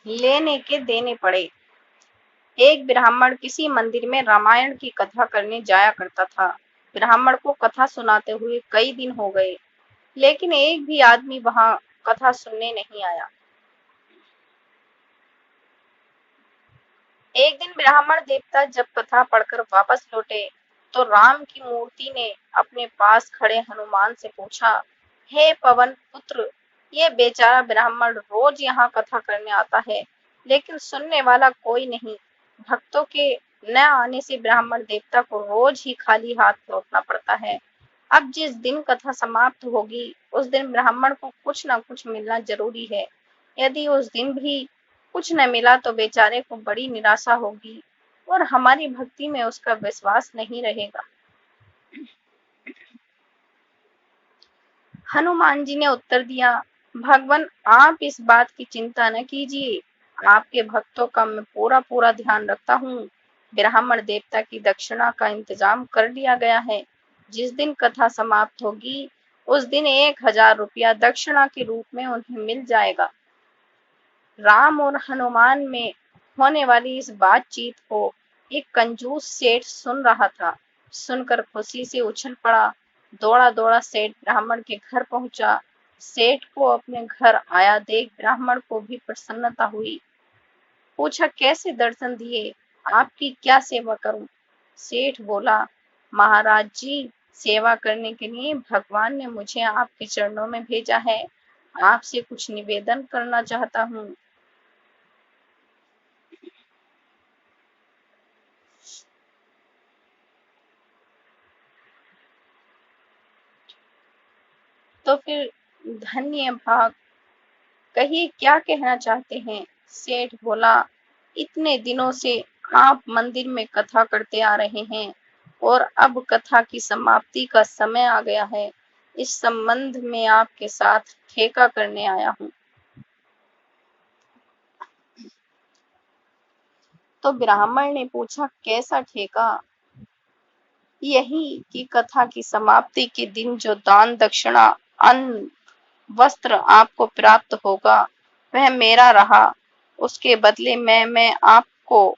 लेने के देने पड़े। एक ब्राह्मण किसी मंदिर में रामायण की कथा करने जाया करता था। ब्राह्मण को कथा सुनाते हुए कई दिन हो गए, लेकिन एक भी आदमी वहां कथा सुनने नहीं आया। एक दिन ब्राह्मण देवता जब कथा पढ़कर वापस लौटे, तो राम की मूर्ति ने अपने पास खड़े हनुमान से पूछा, हे पवन पुत्र, ये बेचारा ब्राह्मण रोज यहाँ कथा करने आता है, लेकिन सुनने वाला कोई नहीं। भक्तों के न आने से ब्राह्मण देवता को रोज ही खाली हाथ लौटना पड़ता है। अब जिस दिन कथा समाप्त होगी, उस दिन ब्राह्मण को कुछ न कुछ मिलना जरूरी है। यदि उस दिन भी कुछ न मिला तो बेचारे को बड़ी निराशा होगी और हमारी भक्ति में उसका विश्वास नहीं रहेगा। हनुमान जी ने उत्तर दिया, भगवान, आप इस बात की चिंता न कीजिए। आपके भक्तों का मैं पूरा पूरा ध्यान रखता हूँ। ब्राह्मण देवता की दक्षिणा का इंतजाम कर लिया गया है। जिस दिन कथा समाप्त होगी, उस दिन 1000 रुपया दक्षिणा के रूप में उन्हें मिल जाएगा। राम और हनुमान में होने वाली इस बातचीत को एक कंजूस सेठ सुन रहा था। सुनकर खुशी से उछल पड़ा। दौड़ा दौड़ा सेठ ब्राह्मण के घर पहुंचा। सेठ को अपने घर आया देख ब्राह्मण को भी प्रसन्नता हुई। पूछा, कैसे दर्शन दिए, आपकी क्या सेवा करूं? सेठ बोला, महाराज जी, सेवा करने के लिए भगवान ने मुझे आपके चरणों में भेजा है। आपसे कुछ निवेदन करना चाहता हूँ। तो फिर धन्य भाग, कहिए क्या कहना चाहते हैं? सेठ बोला, इतने दिनों से आप मंदिर में कथा करते आ रहे हैं और अब कथा की समाप्ति का समय आ गया है। इस संबंध में आपके साथ ठेका करने आया हूँ। तो ब्राह्मण ने पूछा, कैसा ठेका? यही कि कथा की समाप्ति के दिन जो दान दक्षिणा, अन्न, वस्त्र आपको प्राप्त होगा, वह मेरा रहा। उसके बदले मैं आपको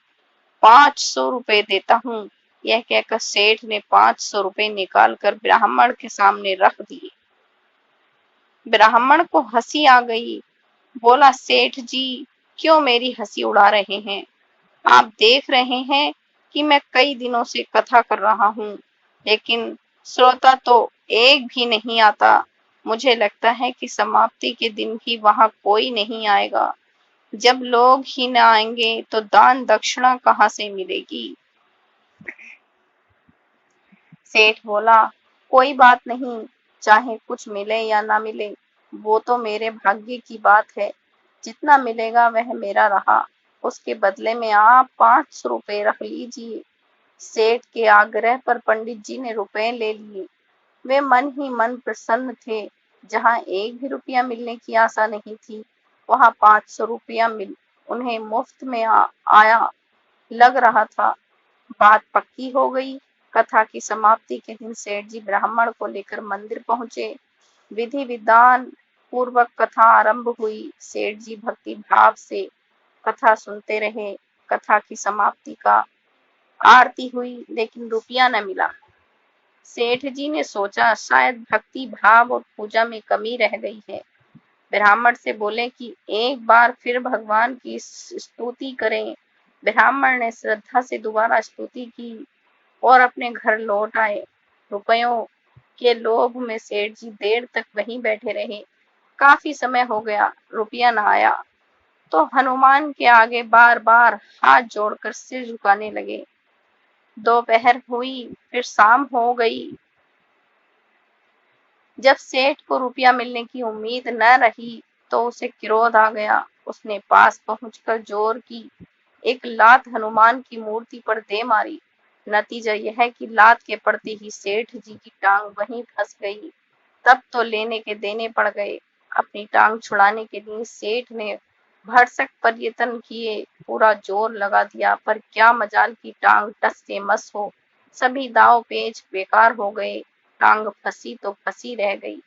500 रुपए देता हूँ। यह कहकर सेठ ने 500 रुपए निकाल कर ब्राह्मण के सामने रख दिए। ब्राह्मण को हंसी आ गई। बोला, सेठ जी, क्यों मेरी हंसी उड़ा रहे हैं? आप देख रहे हैं कि मैं कई दिनों से कथा कर रहा हूँ, लेकिन श्रोता तो एक भी नहीं आता। मुझे लगता है कि समाप्ति के दिन भी वहां कोई नहीं आएगा। जब लोग ही न आएंगे तो दान दक्षिणा कहाँ से मिलेगी? सेठ बोला, कोई बात नहीं, चाहे कुछ मिले या ना मिले, वो तो मेरे भाग्य की बात है। जितना मिलेगा वह मेरा रहा। उसके बदले में आप 500 रुपए रख लीजिए। सेठ के आग्रह पर पंडित जी ने रुपए ले लिए। वे मन ही मन प्रसन्न थे। जहाँ एक भी रुपया मिलने की आशा नहीं थी, वहाँ 500 रुपया मिल उन्हें मुफ्त में आया लग रहा था। बात पक्की हो गई। कथा की समाप्ति के दिन सेठ जी ब्राह्मण को लेकर मंदिर पहुंचे। विधि विधान पूर्वक कथा आरंभ हुई। सेठ जी भक्ति भाव से कथा सुनते रहे। कथा की समाप्ति का आरती हुई, लेकिन रुपया न मिला। सेठ जी ने सोचा, शायद भक्ति भाव और पूजा में कमी रह गई है। ब्राह्मण से बोले कि एक बार फिर भगवान की स्तुति करें। ब्राह्मण ने श्रद्धा से दोबारा स्तुति की और अपने घर लौट आए। रुपयों के लोभ में सेठ जी देर तक वहीं बैठे रहे। काफी समय हो गया, रुपया न आया, तो हनुमान के आगे बार बार हाथ जोड़कर सिर झुकाने लगे। दोपहर हुई, फिर शाम हो गई। जब सेठ को रुपया मिलने की उम्मीद न रही, तो उसे क्रोध आ गया। उसने पास पहुंचकर जोर की एक लात हनुमान की मूर्ति पर दे मारी। नतीजा यह है कि लात के पड़ते ही सेठ जी की टांग वहीं फंस गई। तब तो लेने के देने पड़ गए। अपनी टांग छुड़ाने के लिए सेठ ने भरसक प्रयत्न किए, पूरा जोर लगा दिया, पर क्या मजाल की टांग टस से मस हो। सभी दांव पेच बेकार हो गए। टांग फंसी तो फंसी रह गई।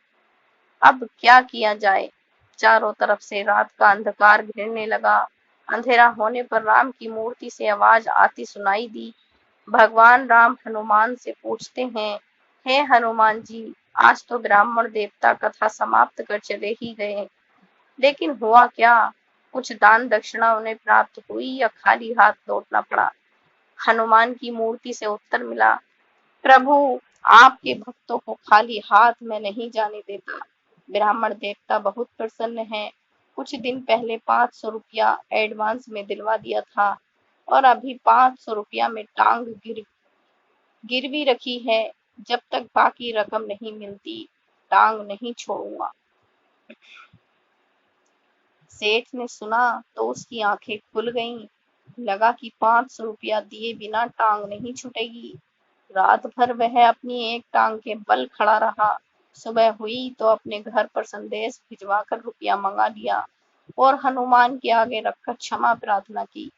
अब क्या किया जाए? चारों तरफ से रात का अंधकार घिरने लगा। अंधेरा होने पर राम की मूर्ति से आवाज आती सुनाई दी। भगवान राम हनुमान से पूछते हैं, हे हनुमान जी, आज तो ब्राह्मण देवता कथा समाप्त कर चले ही गए, लेकिन हुआ क्या? कुछ दान दक्षिणा उन्हें प्राप्त हुई या खाली हाथ लौटना पड़ा? हनुमान की मूर्ति से उत्तर मिला, प्रभु, आपके भक्तों को खाली हाथ में नहीं जाने देता। ब्राह्मण देवता बहुत प्रसन्न है। कुछ दिन पहले 500 रुपया एडवांस में दिलवा दिया था और अभी 500 रुपया में टांग गिरवी रखी है। जब तक बाकी रकम नहीं मिलती, टांग नहीं छोड़ूंगा। सेठ ने सुना तो उसकी आंखें खुल गईं। लगा कि 500 रुपया दिए बिना टांग नहीं छूटेगी। रात भर वह अपनी एक टांग के बल खड़ा रहा। सुबह हुई तो अपने घर पर संदेश भिजवाकर रुपया मंगा लिया और हनुमान के आगे रखकर क्षमा प्रार्थना की।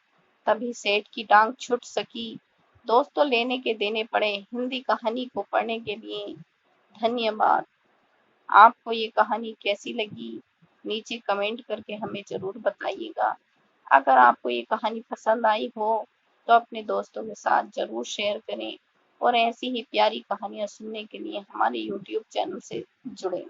तभी सेठ की टांग छूट सकी। दोस्तों, लेने के देने पड़े हिंदी कहानी को पढ़ने के लिए धन्यवाद। आपको ये कहानी कैसी लगी, नीचे कमेंट करके हमें जरूर बताइएगा। अगर आपको ये कहानी पसंद आई हो तो अपने दोस्तों के साथ जरूर शेयर करें और ऐसी ही प्यारी कहानियां सुनने के लिए हमारे YouTube चैनल से जुड़ें।